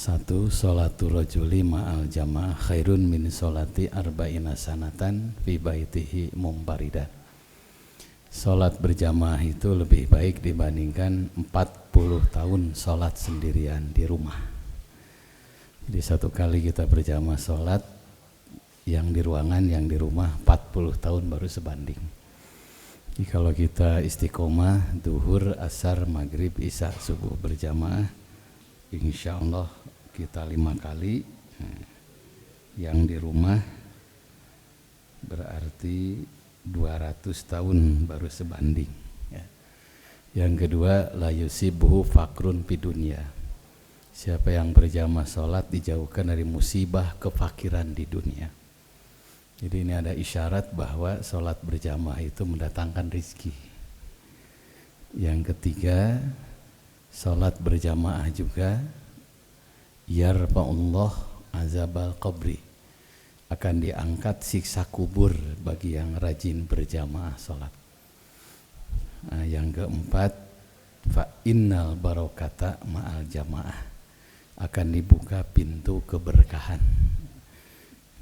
Satu, sholatul rajuli ma'al jamaah khairun min sholati arba'ina sanatan fi baitihi mumbaridan. Sholat berjamaah itu lebih baik dibandingkan 40 tahun sholat sendirian di rumah. Jadi satu kali kita berjamaah sholat, yang di ruangan, yang di rumah 40 tahun baru sebanding. Jadi kalau kita istiqomah, duhur, asar, maghrib, isya, subuh berjamaah, insya Allah kita 5 kali. Yang di rumah berarti 200 tahun baru sebanding. Yang kedua, la yusibuhu fakrun fidunya. Siapa yang berjamaah sholat dijauhkan dari musibah kefakiran di dunia. Jadi ini ada isyarat bahwa sholat berjamaah itu mendatangkan rezeki. Yang ketiga, sholat berjamaah juga yarfa'ullah azabal qabri, akan diangkat siksa kubur bagi yang rajin berjamaah sholat. Yang keempat, fa innal barokata ma'al jamaah, akan dibuka pintu keberkahan.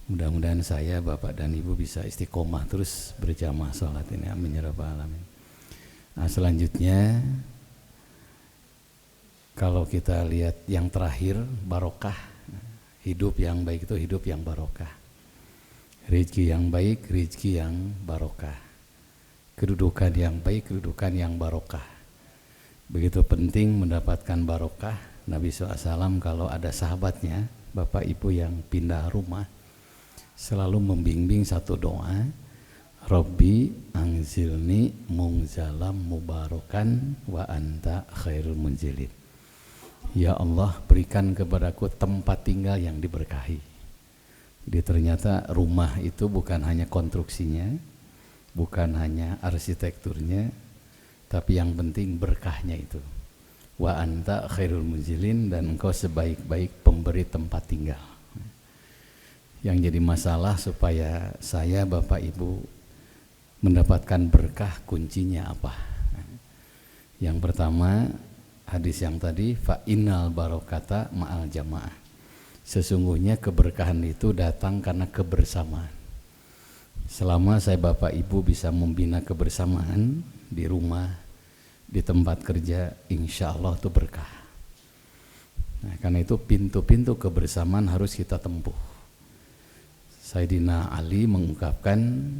Mudah-mudahan saya, Bapak dan Ibu bisa istiqomah terus berjamaah sholat ini. Amin ya rabbal alamin. Selanjutnya, kalau kita lihat yang terakhir, barokah. Hidup yang baik itu hidup yang barokah. Rezeki yang baik, rezeki yang barokah. Kedudukan yang baik, kedudukan yang barokah. Begitu penting mendapatkan barokah. Nabi SAW kalau ada sahabatnya, Bapak Ibu yang pindah rumah, selalu membimbing satu doa, Rabbi anzilni munzalam mubarakan wa anta khairul munzilin. Ya Allah, berikan kepadaku tempat tinggal yang diberkahi. Jadi ternyata rumah itu bukan hanya konstruksinya, bukan hanya arsitekturnya, tapi yang penting berkahnya itu. Wa anta khairul munzilin, dan engkau sebaik-baik pemberi tempat tinggal. Yang jadi masalah supaya saya, Bapak Ibu mendapatkan berkah, kuncinya apa? Yang pertama, hadis yang tadi, fa innal barokata ma'al jamaah. Sesungguhnya keberkahan itu datang karena kebersamaan. Selama saya, Bapak Ibu bisa membina kebersamaan di rumah, di tempat kerja, insya Allah itu berkah. Karena itu pintu-pintu kebersamaan harus kita tempuh. Sayyidina Ali mengungkapkan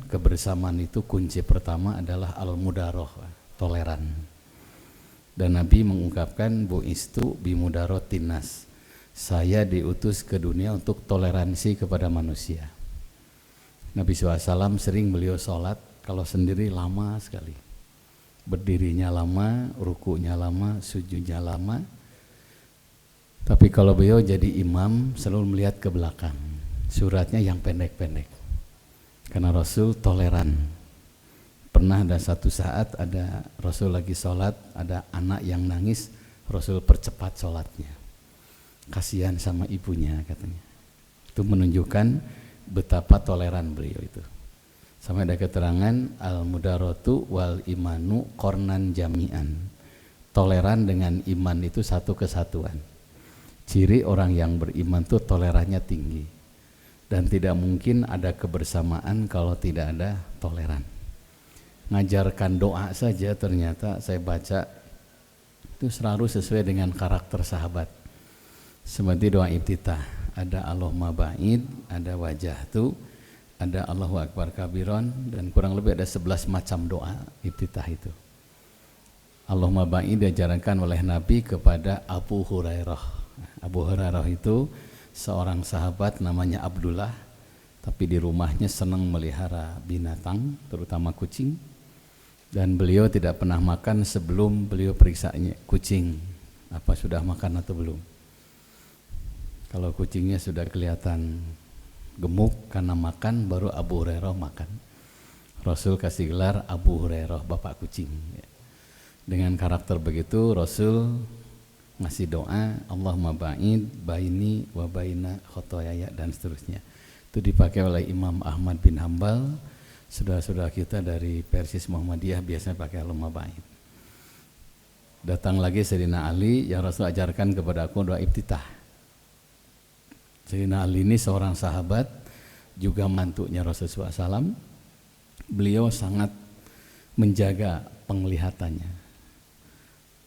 kebersamaan itu kunci pertama adalah al-mudaroh, toleran. Dan Nabi mengungkapkan bu'istu bimudarotin nas, saya diutus ke dunia untuk toleransi kepada manusia. Nabi SAW sering beliau sholat, kalau sendiri lama sekali, berdirinya lama, rukunya lama, sujudnya lama. Tapi kalau beliau jadi imam selalu melihat ke belakang, suratnya yang pendek-pendek, karena Rasul toleran. Pernah ada satu saat ada Rasul lagi sholat, ada anak yang nangis, Rasul percepat sholatnya, kasihan sama ibunya katanya. Itu menunjukkan betapa toleran beliau itu. Sampai ada keterangan al-mudaratu wal imanu kornan jami'an, toleran dengan iman itu satu kesatuan. Ciri orang yang beriman itu tolerannya tinggi. Dan tidak mungkin ada kebersamaan kalau tidak ada toleran. Ngajarkan doa saja ternyata saya baca itu selalu sesuai dengan karakter sahabat. Seperti doa iftitah, ada Allahumma ba'id, ada wajah tu, ada Allahu akbar kabiron, dan kurang lebih ada 11 macam doa iftitah itu. Allahumma ba'id diajarkan oleh Nabi kepada Abu Hurairah. Abu Hurairah itu seorang sahabat namanya Abdullah, tapi di rumahnya senang melihara binatang, terutama kucing, dan beliau tidak pernah makan sebelum beliau periksanya kucing apa sudah makan atau belum. Kalau kucingnya sudah kelihatan gemuk karena makan, baru Abu Hurairah makan. Rasul kasih gelar Abu Hurairah, bapak kucing. Dengan karakter begitu Rasul ngasih doa Allahumma ba'id baini wa baina khotoyaya, dan seterusnya. Itu dipakai oleh Imam Ahmad bin Hambal. Saudara-saudara kita dari Persis Muhammadiyah biasanya pakai Allahumma ba'id. Datang lagi Sayyidina Ali, yang Rasul ajarkan kepada aku doa iftitah. Sayyidina Ali ini seorang sahabat, juga mantunya Rasulullah SAW. Beliau sangat menjaga penglihatannya.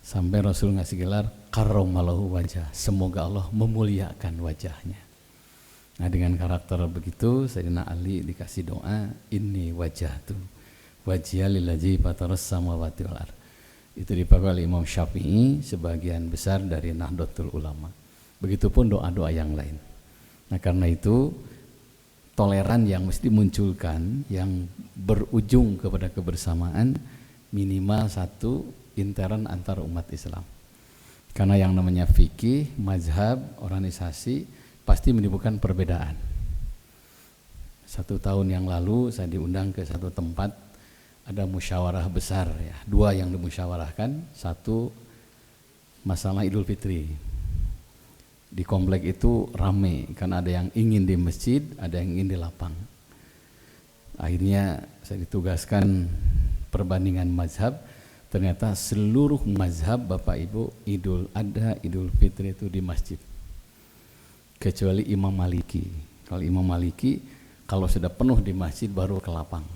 Sampai Rasul ngasih gelar karromalahu wajah, semoga Allah memuliakan wajahnya. Nah dengan karakter begitu, Sayyidina Ali dikasih doa, ini wajah tuh, wajah lillazi fataras samawati wal ardh. Itu dipakai oleh Imam Syafi'i, sebagian besar dari Nahdlatul Ulama. Begitupun doa-doa yang lain. Nah karena itu toleran yang mesti dimunculkan yang berujung kepada kebersamaan minimal satu intern antar umat Islam. Karena yang namanya fikih, mazhab, organisasi pasti menimbulkan perbedaan. 1 tahun yang lalu saya diundang ke satu tempat, ada musyawarah besar ya, 2 yang dimusyawarahkan, 1 masalah Idul Fitri. Di komplek itu rame karena ada yang ingin di masjid, ada yang ingin di lapang. Akhirnya saya ditugaskan perbandingan mazhab. Ternyata seluruh mazhab Bapak Ibu Idul Adha, Idul Fitri itu di masjid, kecuali Imam Maliki. Kalau Imam Maliki kalau sudah penuh di masjid baru ke lapang.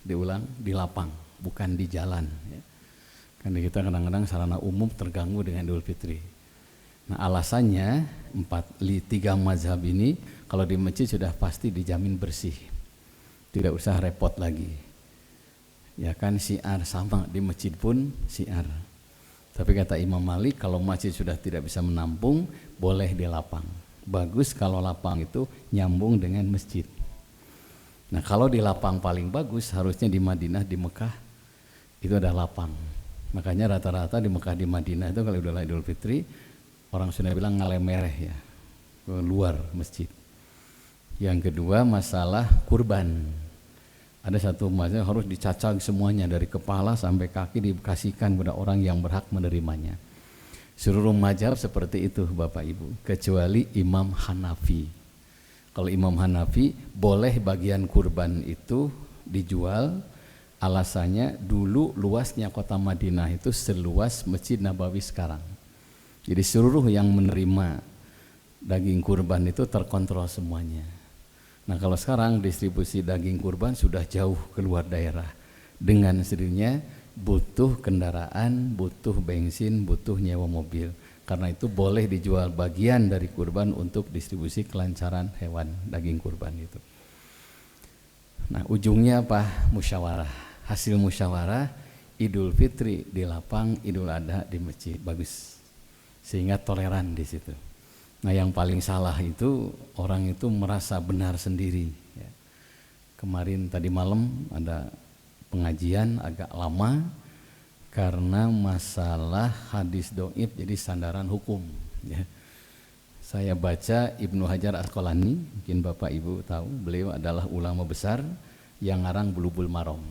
Diulang, di lapang, bukan di jalan ya. Karena kita kadang-kadang sarana umum terganggu dengan Idul Fitri. Nah alasannya 3 mazhab ini kalau di masjid sudah pasti dijamin bersih, tidak usah repot lagi. Ya kan syiar sama, di masjid pun syiar. Tapi kata Imam Malik kalau masjid sudah tidak bisa menampung, boleh di lapang. Bagus kalau lapang itu nyambung dengan masjid. Nah kalau di lapang paling bagus harusnya di Madinah, di Mekah itu ada lapang. Makanya rata-rata di Mekah, di Madinah itu kalau udah Idul Fitri, orang Sunda bilang ngalemereh ya, keluar masjid. Yang kedua masalah kurban. Ada satu mazhab harus dicacah semuanya dari kepala sampai kaki dikasihkan kepada orang yang berhak menerimanya. Seluruh mazhab seperti itu Bapak Ibu, kecuali Imam Hanafi. Kalau Imam Hanafi boleh bagian kurban itu dijual, alasannya dulu luasnya kota Madinah itu seluas Masjid Nabawi sekarang. Jadi seluruh yang menerima daging kurban itu terkontrol semuanya. Nah kalau sekarang distribusi daging kurban sudah jauh keluar daerah. Dengan sendirinya butuh kendaraan, butuh bensin, butuh nyewa mobil. Karena itu boleh dijual bagian dari kurban untuk distribusi kelancaran hewan daging kurban itu. Nah ujungnya apa? Musyawarah. Hasil musyawarah Idul Fitri di lapang, Idul Adha di masjid. Bagus. Sehingga toleran di situ. Nah yang paling salah itu orang itu merasa benar sendiri ya. Kemarin tadi malam ada pengajian agak lama karena masalah hadis dhaif jadi sandaran hukum ya. Saya baca Ibnu Hajar Asqalani, mungkin Bapak Ibu tahu, beliau adalah ulama besar yang ngarang Bulughul Maram.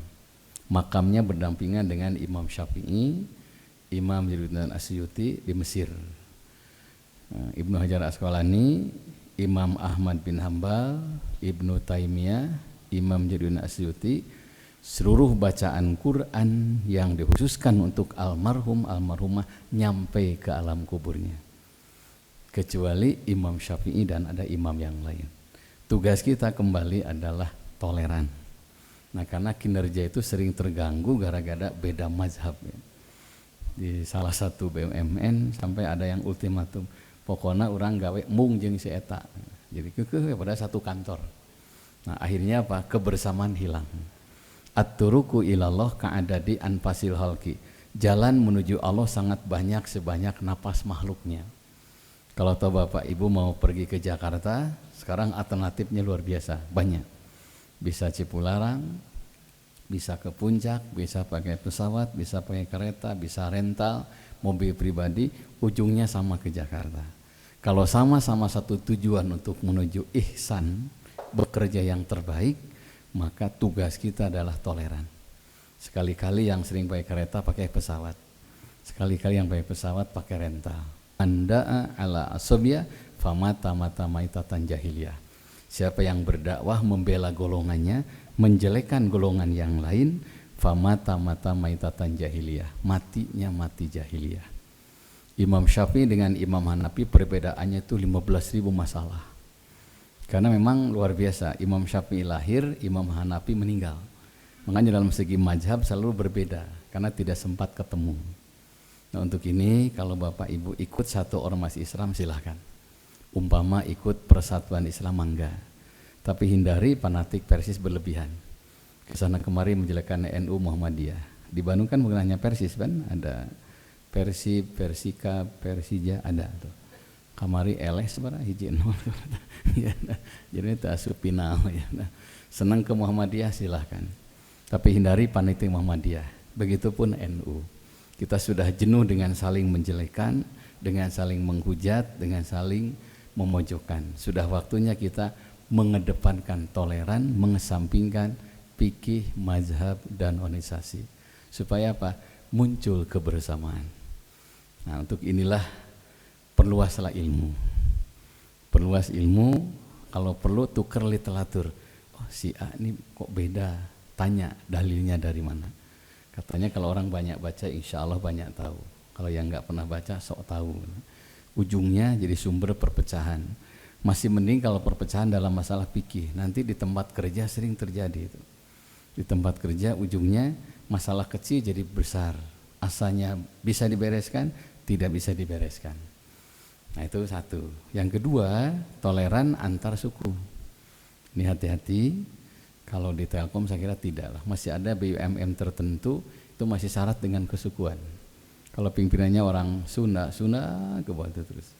Makamnya berdampingan dengan Imam Syafi'i, Imam Jalaluddin Asyuti di Mesir. Ibnu Hajar Asqalani, Imam Ahmad bin Hambal, Ibnu Taimiyah, Imam Jalaluddin Asyuti, seluruh bacaan Quran yang dikhususkan untuk almarhum almarhumah nyampe ke alam kuburnya. Kecuali Imam Syafi'i dan ada imam yang lain. Tugas kita kembali adalah toleran. Nah karena kinerja itu sering terganggu gara-gara beda mazhab ya. Di salah satu BUMN sampai ada yang ultimatum, pokoknya orang gawe mung jeung si eta. Jadi kekeh pada satu kantor. Nah akhirnya apa? Kebersamaan hilang. At-turuku ilallah ka'adadi anfasil halki. Jalan menuju Allah sangat banyak sebanyak napas makhluknya. Kalau tahu Bapak Ibu mau pergi ke Jakarta, sekarang alternatifnya luar biasa, banyak. Bisa Cipularang, bisa ke Puncak, bisa pakai pesawat, bisa pakai kereta, bisa rental, mobil pribadi, ujungnya sama ke Jakarta. Kalau sama-sama satu tujuan untuk menuju ihsan, bekerja yang terbaik, maka tugas kita adalah toleran. Sekali-kali yang sering pakai kereta pakai pesawat, sekali-kali yang pakai pesawat pakai rental. Anda ala asobia famata mata maitatan jahiliyah. Siapa yang berdakwah membela golongannya, menjelekkan golongan yang lain, famata mata maitatan jahiliyah, matinya mati jahiliyah. Imam Syafi'i dengan Imam Hanafi perbedaannya itu 15.000 masalah. Karena memang luar biasa, Imam Syafi'i lahir, Imam Hanafi meninggal. Makanya dalam segi mazhab selalu berbeda, karena tidak sempat ketemu. Nah untuk ini kalau Bapak Ibu ikut satu ormas Islam silahkan. Umpama ikut Persatuan Islam mangga. Tapi hindari fanatik Persis berlebihan. Kesana kemari menjelekkan NU Muhammadiyah. Di Bandung kan bukan hanya Persis kan, ada Persib, Persika, Persija, ada tuh. Kamari eleh sebenarnya hiji nol. Jadi itu asupinal ya. Senang ke Muhammadiyah silahkan. Tapi hindari fanatik Muhammadiyah. Begitupun NU. Kita sudah jenuh dengan saling menjelekan, dengan saling menghujat, dengan saling memojokkan. Sudah waktunya kita mengedepankan toleran, mengesampingkan fikih, mazhab, dan organisasi. Supaya apa? Muncul kebersamaan. Nah untuk inilah perluaslah ilmu. Perluas ilmu, kalau perlu tukar literatur. Oh si A ini kok beda, tanya dalilnya dari mana. Katanya kalau orang banyak baca insya Allah banyak tahu. Kalau yang nggak pernah baca sok tahu. Ujungnya jadi sumber perpecahan. Masih mending kalau perpecahan dalam masalah fikih. Nanti di tempat kerja sering terjadi itu. Di tempat kerja ujungnya masalah kecil jadi besar. Asalnya bisa dibereskan, tidak bisa dibereskan. Nah itu satu. Yang kedua, toleran antar suku. Ini hati-hati. Kalau di Telkom saya kira tidak lah. Masih ada BUMN tertentu itu masih syarat dengan kesukuan. Kalau pimpinannya orang Sunda, Sunda ke bawah itu terus.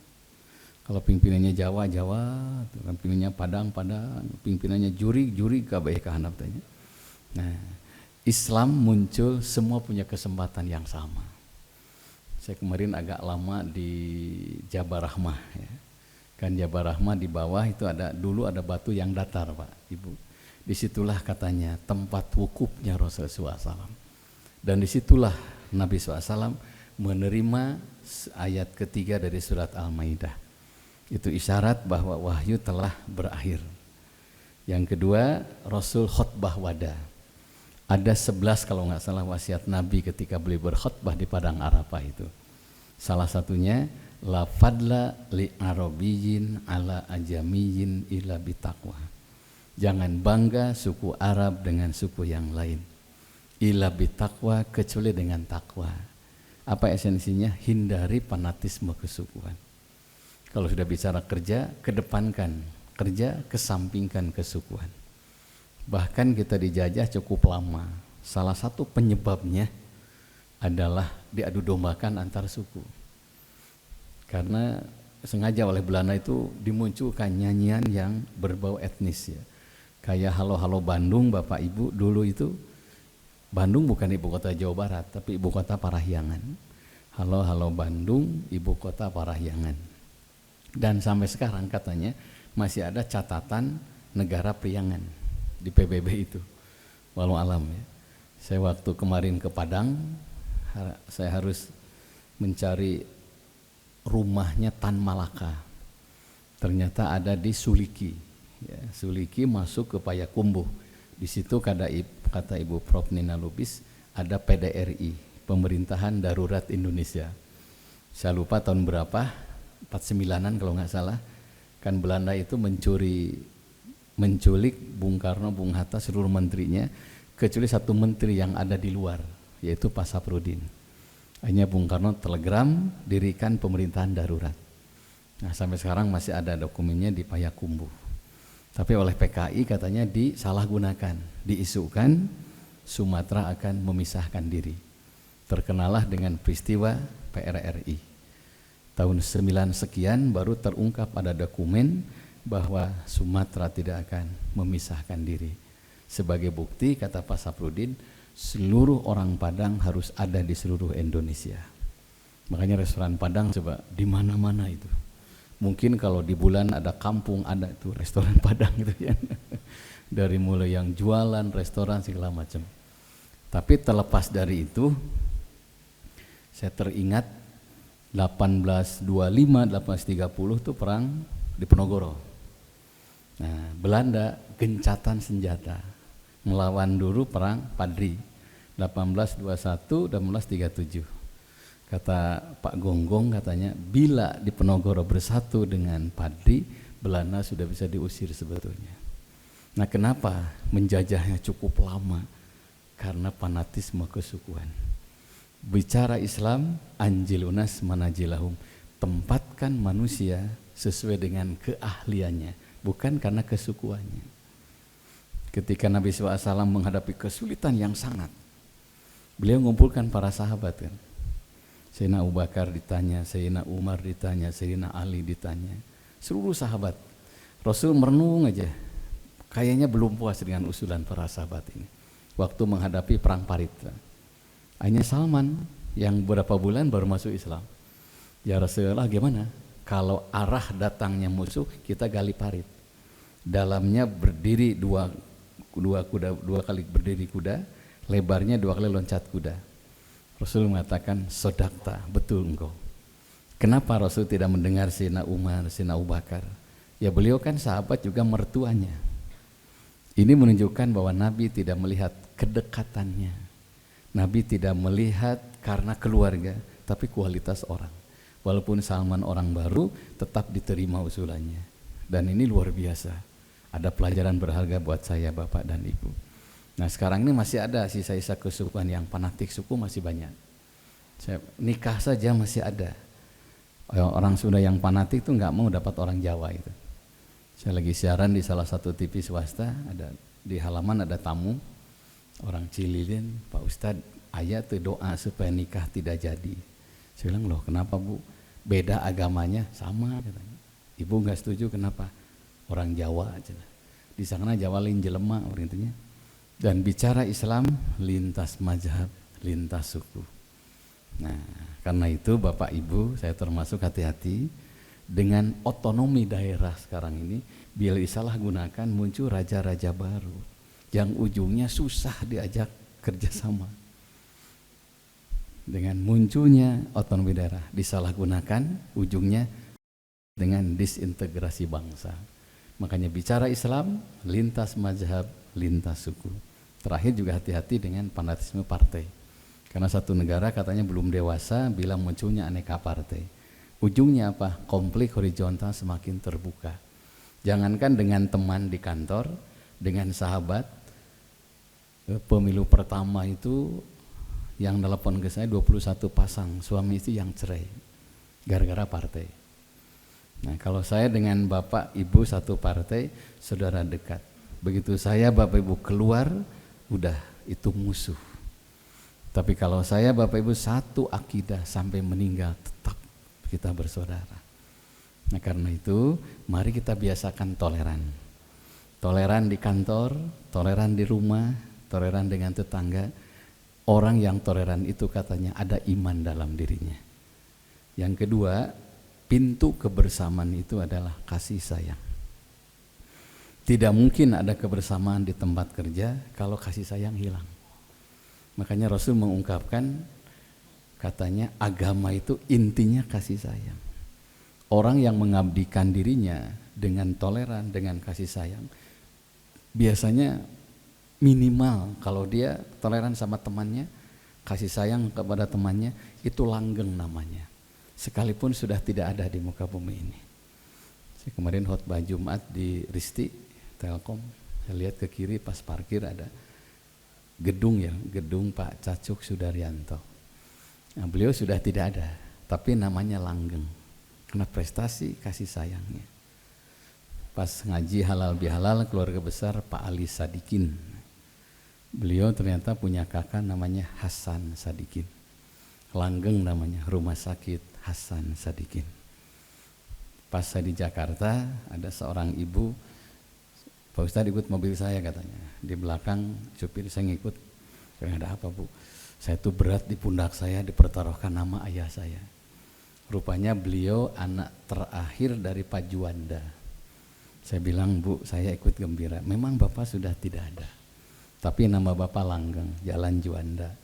Kalau pimpinannya Jawa, Jawa, pimpinannya Padang, Padang, pimpinannya Juri, Juri ke handap tanya. Nah, Islam muncul semua punya kesempatan yang sama. Saya kemarin agak lama di Jabal Rahmah ya. Kan Jabal Rahmah di bawah itu ada dulu ada batu yang datar Pak Ibu. Disitulah katanya tempat wukufnya Rasulullah SAW. Dan disitulah Nabi SAW menerima ayat ketiga dari surat Al-Maidah. Itu isyarat bahwa wahyu telah berakhir. Yang kedua Rasul khutbah wada. Ada 11 kalau nggak salah wasiat Nabi ketika beliau berkhutbah di Padang Arafah itu. Salah satunya la fadla li arabiyyin ala ajamiyyin illa bitaqwa. Jangan bangga suku Arab dengan suku yang lain. Illa bitaqwa, kecuali dengan takwa. Apa esensinya? Hindari fanatisme kesukuan. Kalau sudah bicara kerja, kedepankan kerja, kesampingkan kesukuan. Bahkan kita dijajah cukup lama. Salah satu penyebabnya adalah diadu dombakan antar suku. Karena sengaja oleh Belanda itu dimunculkan nyanyian yang berbau etnis ya. Kayak Halo Halo Bandung Bapak Ibu dulu itu. Bandung bukan ibu kota Jawa Barat, tapi ibu kota Parahyangan. Halo Halo Bandung, ibu kota Parahyangan. Dan sampai sekarang katanya masih ada catatan negara Priangan di PBB itu. Walau alam ya. Saya waktu kemarin ke Padang, saya harus mencari rumahnya Tan Malaka. Ternyata ada di Suliki. Ya, Suliki masuk ke Payakumbuh. Di situ kata Ibu Prof Nina Lubis ada PDRI, Pemerintahan Darurat Indonesia. Saya lupa tahun berapa, 49an kalau nggak salah. Kan Belanda itu menculik Bung Karno, Bung Hatta, seluruh menterinya, kecuali satu menteri yang ada di luar, yaitu Pak Saprudin. Akhirnya Bung Karno telegram dirikan pemerintahan darurat. Nah sampai sekarang masih ada dokumennya di Payakumbuh. Tapi oleh PKI katanya disalahgunakan, diisukan Sumatera akan memisahkan diri. Terkenalah dengan peristiwa PRRI. Tahun 9 sekian baru terungkap ada dokumen bahwa Sumatera tidak akan memisahkan diri. Sebagai bukti kata Pak Saprudin, seluruh orang Padang harus ada di seluruh Indonesia. Makanya restoran Padang coba di mana-mana itu. Mungkin kalau di bulan ada kampung ada tuh restoran Padang gitu ya. Dari mulai yang jualan, restoran segala macam. Tapi terlepas dari itu, saya teringat 1825, 1830 itu perang di Penogoro. Nah, Belanda gencatan senjata melawan dulu perang Padri 1821, 1837. Kata Pak Gonggong katanya bila di Penogoro bersatu dengan Padri Belanda sudah bisa diusir sebetulnya. Nah, kenapa menjajahnya cukup lama? Karena fanatisme kesukuan. Bicara Islam, anjilunas manajilahum, tempatkan manusia sesuai dengan keahliannya, bukan karena kesukuannya. Ketika Nabi SAW menghadapi kesulitan yang sangat, beliau mengumpulkan para sahabat kan. Sayyidina Abu Bakar ditanya, Sayyidina Umar ditanya, Sayyidina Ali ditanya, seluruh sahabat. Rasul merenung aja, kayaknya belum puas dengan usulan para sahabat ini. Waktu menghadapi perang Parit, hanya Salman yang beberapa bulan baru masuk Islam. Ya Rasulullah, gimana kalau arah datangnya musuh kita gali parit, dalamnya berdiri dua kali berdiri kuda, lebarnya 2 kali loncat kuda. Rasul mengatakan, sodakta, betul engkau. Kenapa Rasul tidak mendengar Sayyidina Umar, Sayyidina Abu Bakar? Ya beliau kan sahabat juga mertuanya. Ini menunjukkan bahwa Nabi tidak melihat kedekatannya. Nabi tidak melihat karena keluarga, tapi kualitas orang. Walaupun Salman orang baru, tetap diterima usulannya. Dan ini luar biasa. Ada pelajaran berharga buat saya, Bapak dan Ibu. Nah, sekarang ini masih ada sisa-sisa kesukuan yang fanatik suku masih banyak. Nikah saja masih ada. Orang Sunda yang fanatik itu nggak mau dapat orang Jawa itu. Saya lagi siaran di salah satu TV swasta, ada di halaman ada tamu orang Cililin, Pak Ustadz, ayat tuh doa supaya nikah tidak jadi. Saya bilang, loh kenapa Bu? Beda agamanya, sama katanya. Ibu nggak setuju, kenapa? Orang Jawa aja. Di sana Jawa lain jelema intinya. Dan bicara Islam lintas mazhab, lintas suku. Nah, karena itu Bapak Ibu, saya termasuk hati-hati dengan otonomi daerah sekarang ini. Bila disalahgunakan muncul raja-raja baru yang ujungnya susah diajak kerjasama. Dengan munculnya otonomi daerah disalahgunakan, ujungnya dengan disintegrasi bangsa. Makanya bicara Islam lintas mazhab, lintas suku. Terakhir juga hati-hati dengan fanatisme partai. Karena satu negara katanya belum dewasa bila munculnya aneka partai. Ujungnya apa? Konflik horizontal semakin terbuka. Jangankan dengan teman di kantor, dengan sahabat. Pemilu pertama itu yang telepon ke saya 21 pasang suami istri yang cerai gara-gara partai. Nah, kalau saya dengan Bapak Ibu satu partai, saudara dekat. Begitu saya Bapak Ibu keluar, udah itu musuh. Tapi kalau saya Bapak Ibu satu akidah sampai meninggal, tetap kita bersaudara. Nah, karena itu mari kita biasakan toleran. Toleran di kantor, toleran di rumah, toleran dengan tetangga. Orang yang toleran itu katanya ada iman dalam dirinya. Yang kedua, pintu kebersamaan itu adalah kasih sayang. Tidak mungkin ada kebersamaan di tempat kerja kalau kasih sayang hilang. Makanya Rasul mengungkapkan, katanya agama itu intinya kasih sayang. Orang yang mengabdikan dirinya dengan toleran, dengan kasih sayang, biasanya minimal kalau dia toleran sama temannya, kasih sayang kepada temannya, itu langgeng namanya. Sekalipun sudah tidak ada di muka bumi ini. Saya kemarin khotbah Jumat di Risti Telkom, saya lihat ke kiri pas parkir ada gedung ya, gedung Pak Cacuk Sudaryanto. Nah, beliau sudah tidak ada, tapi namanya langgeng karena prestasi kasih sayangnya. Pas ngaji halal bihalal keluarga besar Pak Ali Sadikin, beliau ternyata punya kakak namanya Hasan Sadikin. Langgeng namanya, rumah sakit Hasan Sadikin. Pas saya di Jakarta, ada seorang ibu, Pak Ustadz ikut mobil saya katanya. Di belakang supir saya ngikut. Ada apa Bu? Saya tuh berat di pundak saya, dipertaruhkan nama ayah saya. Rupanya beliau anak terakhir dari Pak Juanda. Saya bilang, Bu, saya ikut gembira. Memang Bapak sudah tidak ada. Tapi nama Bapak langgeng, Jalan Juanda.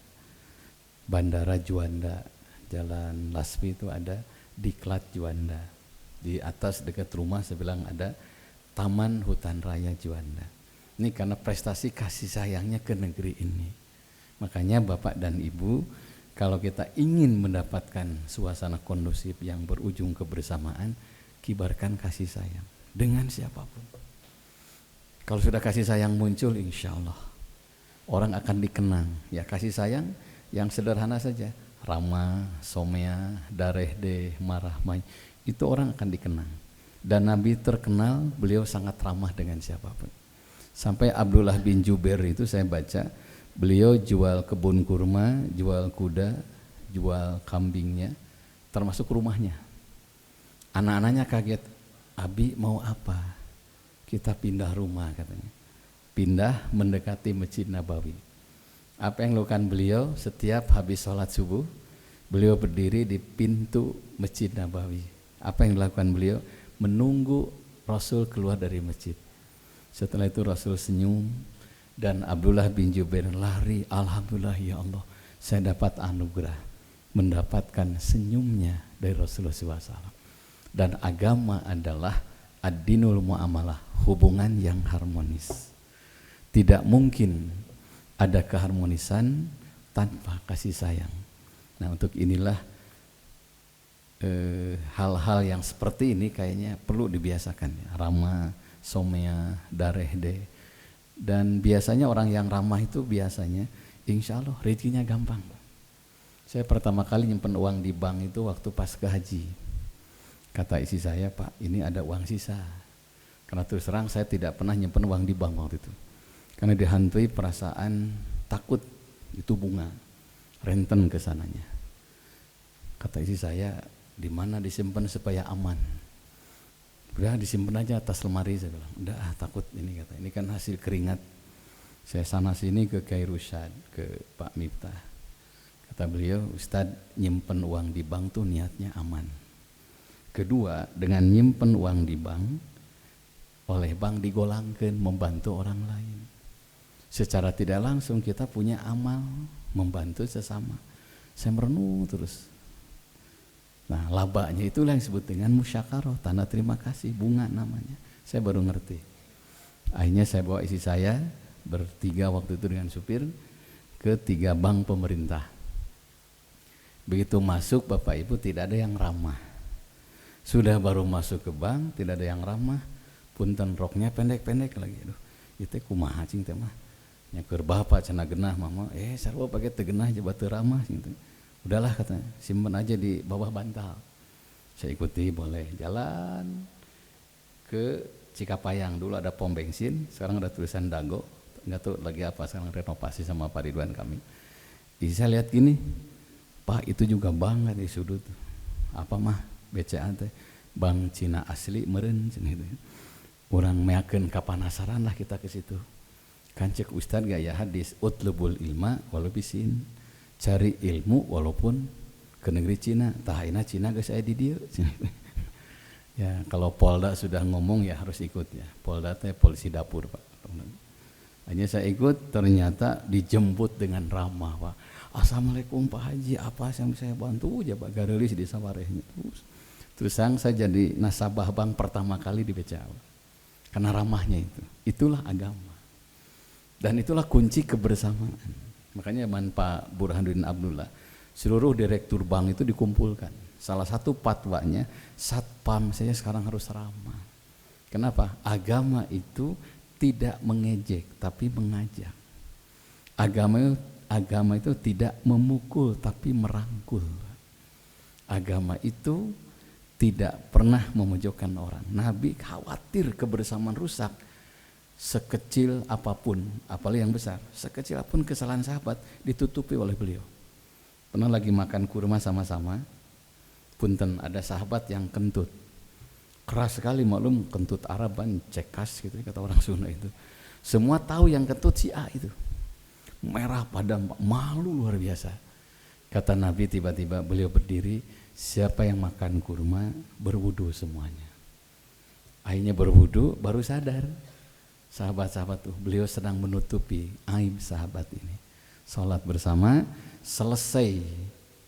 Bandara Juanda, Jalan Lasmi itu ada Diklat Juanda. Di atas dekat rumah saya bilang ada Taman Hutan Raya Juanda. Ini karena prestasi kasih sayangnya ke negeri ini. Makanya Bapak dan Ibu, kalau kita ingin mendapatkan suasana kondusif yang berujung kebersamaan, kibarkan kasih sayang. dengan siapapun. Kalau sudah kasih sayang muncul, insya Allah orang akan dikenang. Ya kasih sayang yang sederhana saja, ramah, somea, darehde, marah, mai, itu orang akan dikenang. Dan Nabi terkenal beliau sangat ramah dengan siapapun. Sampai Abdullah bin Jubair itu saya baca, beliau jual kebun kurma, jual kuda, jual kambingnya, termasuk rumahnya. Anak-anaknya kaget, Abi mau apa? Kita pindah rumah katanya. Pindah mendekati Masjid Nabawi. Apa yang dilakukan beliau? Setiap habis sholat subuh, beliau berdiri di pintu Masjid Nabawi. Apa yang dilakukan beliau? Menunggu Rasul keluar dari masjid. Setelah itu Rasul senyum dan Abdullah bin Jubair lari, alhamdulillah ya Allah, saya dapat anugerah mendapatkan senyumnya dari Rasulullah SAW. Dan agama adalah ad-dinul mu'amalah, hubungan yang harmonis. Tidak mungkin ada keharmonisan tanpa kasih sayang. Nah, untuk inilah hal-hal yang seperti ini kayaknya perlu dibiasakan ya. Ramah, somea, darehde. Dan biasanya orang yang ramah itu biasanya insya Allah rezekinya gampang. Saya pertama kali nyimpen uang di bank itu waktu pas ke haji. Kata istri saya, Pak, ini ada uang sisa. Karena terus terang saya tidak pernah nyimpen uang di bank waktu itu. Karena dihantui perasaan takut, itu bunga, renten ke sananya. Kata istri saya, di mana disimpan supaya aman? Udah disimpan aja atas lemari, saya bilang. Udah takut ini, kata. Ini kan hasil keringat. Saya sana sini ke Kiai Rusyad, ke Pak Miftah. Kata beliau, Ustadz nyimpen uang di bank tuh niatnya aman. Kedua, dengan nyimpen uang di bank, oleh bank digolangkan membantu orang lain. Secara tidak langsung kita punya amal membantu sesama. Saya merenung terus. Nah, labanya itulah yang disebut dengan musyakarah, tanda terima kasih, bunga namanya. Saya baru ngerti. Akhirnya saya bawa istri saya bertiga waktu itu dengan supir ke 3 bank pemerintah. Begitu masuk Bapak Ibu tidak ada yang ramah. Sudah baru masuk ke bank tidak ada yang ramah. Punten roknya pendek-pendek lagi. Aduh, itu kumaha cing teh mah. Nya keur bapak cenah genah mama, sarua pakai teu genah aja teu ramah gitu. Udahlah katanya, simpen aja di bawah bantal. Saya ikuti boleh jalan ke Cikapayang, dulu ada pom bensin, sekarang ada tulisan Dago, enggak tahu lagi apa, sekarang renovasi sama Pak Ridwan kami. Jadi saya lihat gini, Pak itu juga bangga di sudut. Apa mah BCA teh Bank Cina asli meureun gitu. Urang meakeun kapanasaran lah kita ke situ. Kan cek Ustad gaya hadis utlubul ilma walau bisin, cari ilmu walaupun ke negeri Cina. Tah ayeuna Cina geus aya di dieu. Ya kalau Polda sudah ngomong ya harus ikut ya. Polda teh polisi dapur Pak. Hanya saya ikut, ternyata dijemput dengan ramah Pak. Assalamualaikum Pak Haji, apa yang saya bantu aja Pak, garelis di sawarehnya. Terus saya jadi nasabah bank pertama kali di BCA. Karena ramahnya itu. Itulah agama. Dan itulah kunci kebersamaan. Makanya Pak Burhanuddin Abdullah, seluruh direktur bank itu dikumpulkan. Salah satu fatwanya, satpam saya sekarang harus ramah. Kenapa? Agama itu tidak mengejek, tapi mengajak. Agama itu tidak memukul, tapi merangkul. Agama itu tidak pernah memojokkan orang. Nabi khawatir kebersamaan rusak. Sekecil apapun, apalagi yang besar, sekecil apapun kesalahan sahabat ditutupi oleh beliau. Pernah lagi makan kurma sama-sama, punten ada sahabat yang kentut, keras sekali, maklum kentut Araban, cekas gitu kata orang Sunda itu. Semua tahu yang kentut si A itu, merah padam, malu luar biasa. Kata Nabi, tiba-tiba beliau berdiri, siapa yang makan kurma berwudu semuanya. Akhirnya berwudu, baru sadar sahabat-sahabat tuh, beliau sedang menutupi aib sahabat ini. Salat bersama, selesai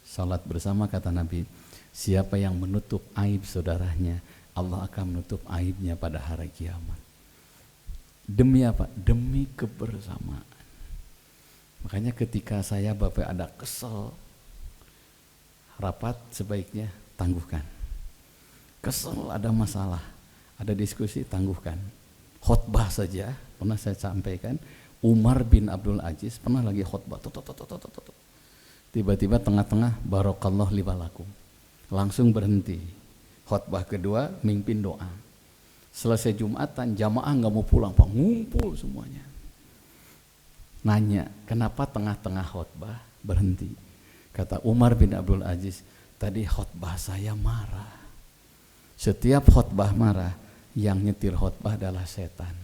salat bersama kata Nabi, siapa yang menutup aib saudaranya, Allah akan menutup aibnya pada hari kiamat. Demi apa? Demi kebersamaan. Makanya ketika saya Bapak ada kesel, rapat sebaiknya tangguhkan. Kesel ada masalah, Ada diskusi, tangguhkan. Khotbah saja pernah saya sampaikan, Umar bin Abdul Aziz pernah lagi khotbah, tiba-tiba tengah-tengah barakallahu li walakum, langsung berhenti. Khotbah kedua mimpin doa. Selesai Jumatan, jamaah nggak mau pulang, Pak, ngumpul semuanya. Nanya, kenapa tengah-tengah khotbah berhenti? Kata Umar bin Abdul Aziz, tadi khotbah saya marah. Setiap khotbah marah, yang nyetir khotbah adalah setan.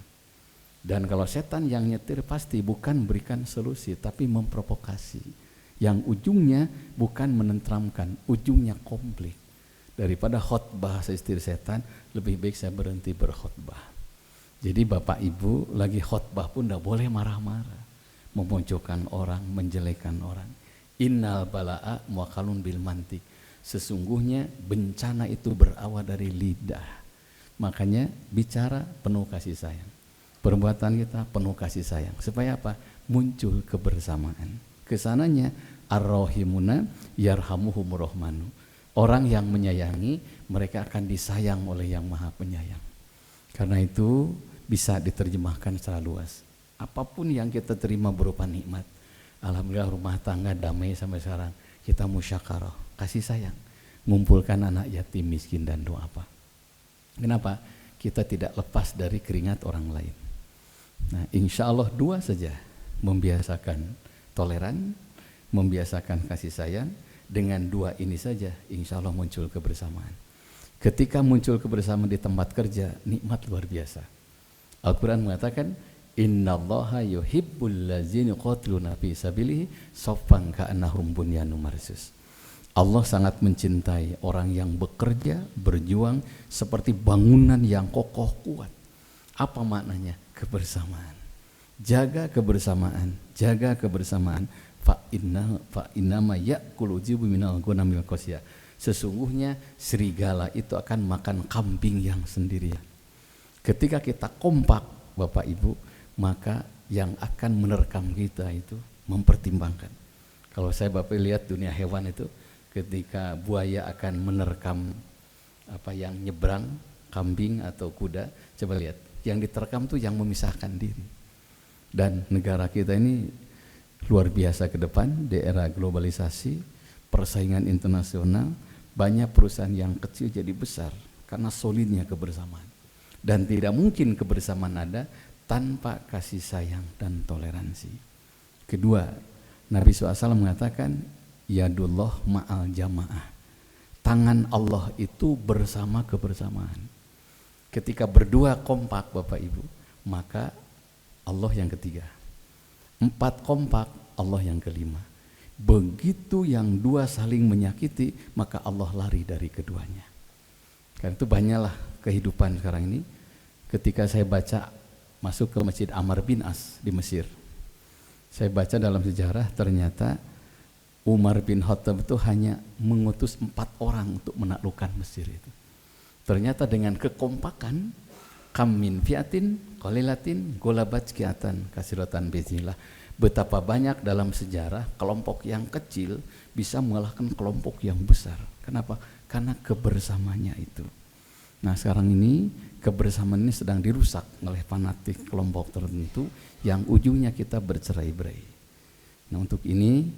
Dan kalau setan yang nyetir pasti bukan berikan solusi, tapi memprovokasi. Yang ujungnya bukan menenteramkan, ujungnya konflik. Daripada khotbah saya setir setan, lebih baik saya berhenti berkhotbah. Jadi Bapak Ibu lagi khotbah pun tidak boleh marah-marah, memojokkan orang, menjelekan orang. Innal bala'a muakalun bil mantik. Sesungguhnya bencana itu berawal dari lidah. Makanya bicara penuh kasih sayang. Perbuatan kita penuh kasih sayang. Supaya apa? Muncul kebersamaan. Kesananya ar-rahimuna yarhamuhumur rahmanu. Orang yang menyayangi, mereka akan disayang oleh yang maha penyayang. Karena itu bisa diterjemahkan secara luas. Apapun yang kita terima berupa nikmat, alhamdulillah rumah tangga damai sampai sekarang, kita musyakarah, kasih sayang, ngumpulkan anak yatim miskin dan doa apa. Kenapa? Kita tidak lepas dari keringat orang lain. Nah, insya Allah dua saja, membiasakan toleran, membiasakan kasih sayang. Dengan dua ini saja, insya Allah muncul kebersamaan. Ketika muncul kebersamaan di tempat kerja, nikmat luar biasa. Al-Quran mengatakan, Innallaha yuhibbul ladzina yuqatiluna fi sabilihi saffan ka'annahum bunyanun marsus. Allah sangat mencintai orang yang bekerja, berjuang seperti bangunan yang kokoh kuat. Apa maknanya? Kebersamaan. Jaga kebersamaan, jaga kebersamaan. Fa inna ma ya'kulu jibu minal ghanamil qasiyah. Sesungguhnya serigala itu akan makan kambing yang sendirian. Ketika kita kompak, Bapak Ibu, maka yang akan menerkam kita itu mempertimbangkan. Kalau saya Bapak lihat dunia hewan itu, ketika buaya akan menerkam apa yang nyebrang, kambing atau kuda, coba lihat, yang diterkam tuh yang memisahkan diri. Dan negara kita ini luar biasa ke depan di era globalisasi, persaingan internasional, banyak perusahaan yang kecil jadi besar karena solidnya kebersamaan. Dan tidak mungkin kebersamaan ada tanpa kasih sayang dan toleransi. Kedua, Nabi SAW mengatakan, Yadullah ma'al jamaah. Tangan Allah itu bersama kebersamaan. Ketika berdua kompak Bapak Ibu, maka Allah yang ketiga. 4 kompak, Allah yang kelima. Begitu yang dua saling menyakiti, maka Allah lari dari keduanya. Karena itu banyaklah kehidupan sekarang ini. Ketika saya baca masuk ke Masjid Amr bin As di Mesir, saya baca dalam sejarah ternyata Umar bin Khattab itu hanya mengutus 4 orang untuk menaklukkan Mesir itu. Ternyata dengan kekompakan, kam min fiatin qalilatin golabat kiatan kasiratan biiznillah. Betapa banyak dalam sejarah kelompok yang kecil bisa mengalahkan kelompok yang besar. Kenapa? Karena kebersamaannya itu. Nah, sekarang ini kebersamaan ini sedang dirusak oleh fanatik kelompok tertentu yang ujungnya kita bercerai-berai. Nah, untuk ini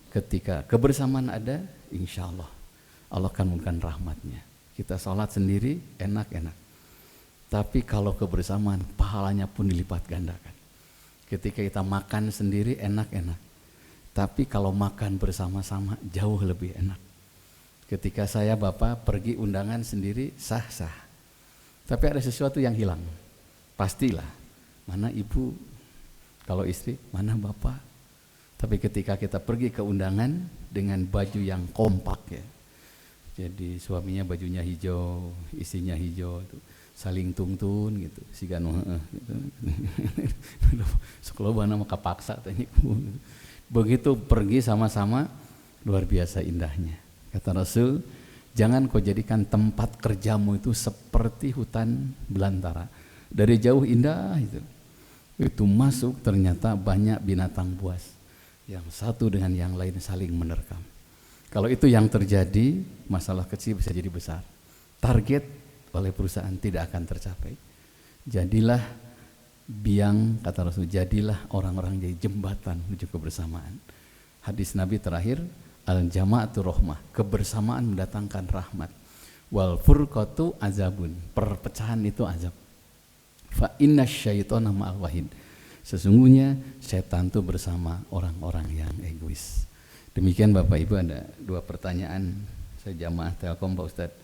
ketika kebersamaan ada, insya Allah Allah akan memberikan rahmatnya. Kita sholat sendiri enak-enak. Tapi kalau kebersamaan, pahalanya pun dilipat gandakan. Ketika kita makan sendiri enak-enak. Tapi kalau makan bersama-sama jauh lebih enak. Ketika saya Bapak pergi undangan sendiri sah-sah. Tapi ada sesuatu yang hilang. Pastilah. Mana ibu? Kalau istri, mana bapak? Tapi ketika kita pergi ke undangan dengan baju yang kompak ya. Jadi suaminya bajunya hijau, istrinya hijau itu. Saling tungtun gitu, sigan gitu. Sekeloba nama kapaksa tanya. Begitu pergi sama-sama luar biasa indahnya. Kata Rasul, jangan kau jadikan tempat kerjamu itu seperti hutan belantara. Dari jauh indah itu. Itu masuk ternyata banyak binatang buas. Yang satu dengan yang lain saling menerkam. Kalau itu yang terjadi, masalah kecil bisa jadi besar. Target oleh perusahaan tidak akan tercapai. Jadilah biang, kata Rasul, jadilah orang-orang jadi jembatan menuju kebersamaan. Hadis Nabi terakhir, al-jama'atu rahmah, kebersamaan mendatangkan rahmat. Wal furqatu azabun, perpecahan itu azab. Fa inna syaitana ma'al wahid, sesungguhnya setan itu bersama orang-orang yang egois. Demikian Bapak Ibu, ada 2 pertanyaan. Saya jamaah Telkom Pak Ustadz,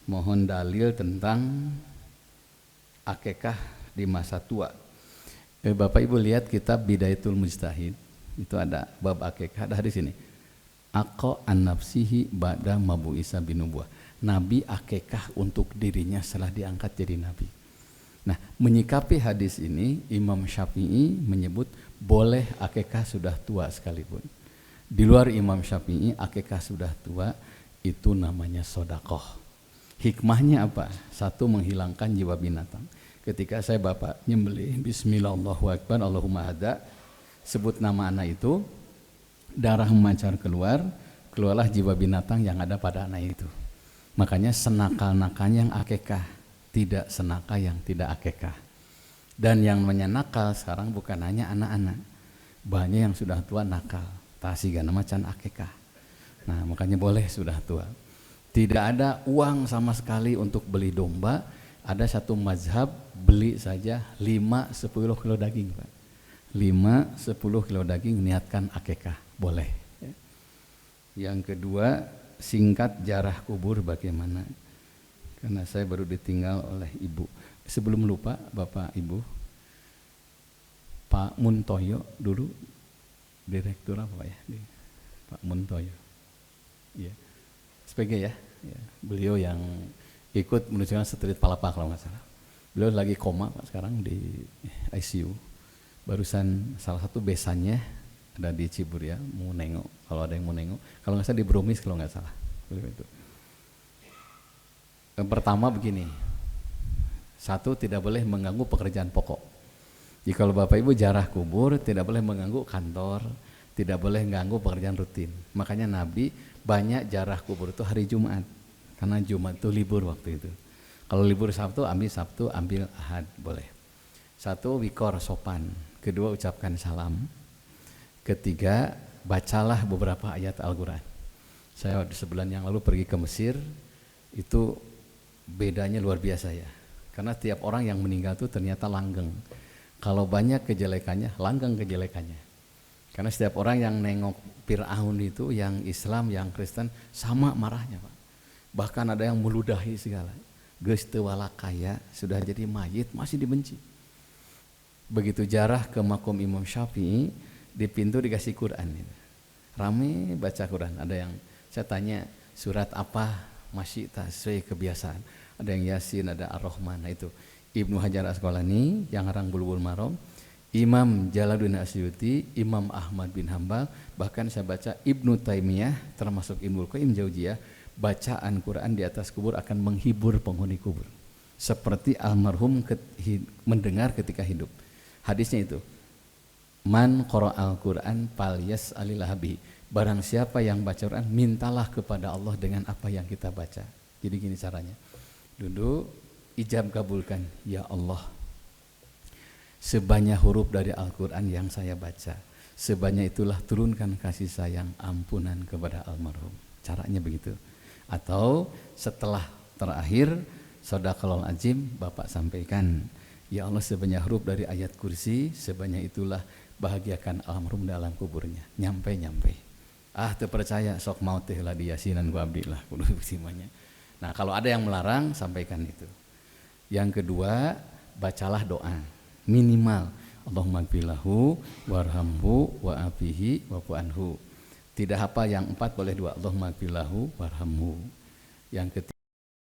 mohon dalil tentang akekah di masa tua. Bapak Ibu lihat kitab Bidayatul Mujtahid, itu ada bab akekah, ada hadis ini, Aqo an nafsihi ba'da mabu Isa bin Nubuwah, Nabi akekah untuk dirinya setelah diangkat jadi Nabi. Nah, menyikapi hadis ini, Imam Syafi'i menyebut boleh akekah sudah tua sekalipun. Di luar Imam Syafi'i, akekah sudah tua itu namanya sodakoh. Hikmahnya apa? 1, menghilangkan jiwa binatang. Ketika saya bapak nyembelih, bismillah Allahu Akbar, Allahumma ada, sebut nama anak itu, darah memancar keluar, keluarlah jiwa binatang yang ada pada anak itu. Makanya senakal-nakalnya yang akekah, tidak senakal yang tidak akekah. Dan yang menyenakal sekarang bukan hanya anak-anak, banyak yang sudah tua nakal, tasigan macan akekah. Nah, makanya boleh sudah tua. Tidak ada uang sama sekali untuk beli domba. Ada satu mazhab beli saja 5-10 kilo daging, Pak. 5-10 kilo daging niatkan akekah, boleh. Yang kedua, singkat jarah kubur bagaimana? Karena saya baru ditinggal oleh ibu. Sebelum lupa Bapak Ibu, Pak Muntoyo dulu direktur apa ya? Pak Muntoyo. Ya. SPG ya. Beliau yang ikut menunjukkan Street Palapa kalau nggak salah. Beliau lagi koma Pak sekarang di ICU. Barusan salah satu besannya ada di Cibur ya, mau nengok kalau ada yang mau nengok. Kalau nggak salah di Bromis kalau nggak salah. Itu. Yang pertama begini, 1, tidak boleh mengganggu pekerjaan pokok. Jadi kalau Bapak Ibu jarah kubur tidak boleh mengganggu kantor, tidak boleh mengganggu pekerjaan rutin. Makanya Nabi banyak jarah kubur itu hari Jumat, karena Jumat itu libur waktu itu. Kalau libur Sabtu ambil Ahad, boleh. 1, wikor sopan. 2, ucapkan salam. 3, bacalah beberapa ayat Al-Quran. Saya sebulan yang lalu pergi ke Mesir, itu bedanya luar biasa ya. Karena tiap orang yang meninggal itu ternyata langgeng. Kalau banyak kejelekannya, langgeng kejelekannya. Karena setiap orang yang nengok Fir'aun itu, yang Islam, yang Kristen, sama marahnya Pak. Bahkan ada yang meludahi segala. Geus teu walakaya, sudah jadi mayit, masih dibenci. Begitu jarah ke makom Imam Syafi'i, di pintu dikasih Quran. Rame baca Quran. Ada yang saya tanya, surat apa? Masih tak sesuai kebiasaan. Ada yang Yasin, ada Ar-Rahman. Nah itu Ibnu Hajar Asqalani yang ngarang Bulughul Maram, Imam Jalaluddin Asyuti, Imam Ahmad bin Hambal, bahkan saya baca Ibnu Taimiyah, termasuk Ibnu Qayyim Jauziyah, bacaan Quran di atas kubur akan menghibur penghuni kubur. Seperti almarhum mendengar ketika hidup. Hadisnya itu, man qara'al Quran falyas alilahabi. Barang siapa yang baca Quran, mintalah kepada Allah dengan apa yang kita baca. Jadi gini caranya. Duduk, ijab kabulkan, ya Allah. Sebanyak huruf dari Al-Quran yang saya baca, sebanyak itulah turunkan kasih sayang ampunan kepada almarhum. Caranya begitu. Atau setelah terakhir, Shadaqallahul Azim, Bapak sampaikan, ya Allah sebanyak huruf dari ayat kursi, sebanyak itulah bahagiakan almarhum dalam kuburnya. Nyampe. Terpercaya sok maut teh lah di yasinan gua abdi lah kudu simanya. Nah, kalau ada yang melarang sampaikan itu. Yang kedua, bacalah doa minimal Allahumma gfirlahu warhamhu wa'afihi wa'fu anhu. Tidak apa yang 4 boleh 2, Allahumma gfirlahu warhamhu. Yang ketiga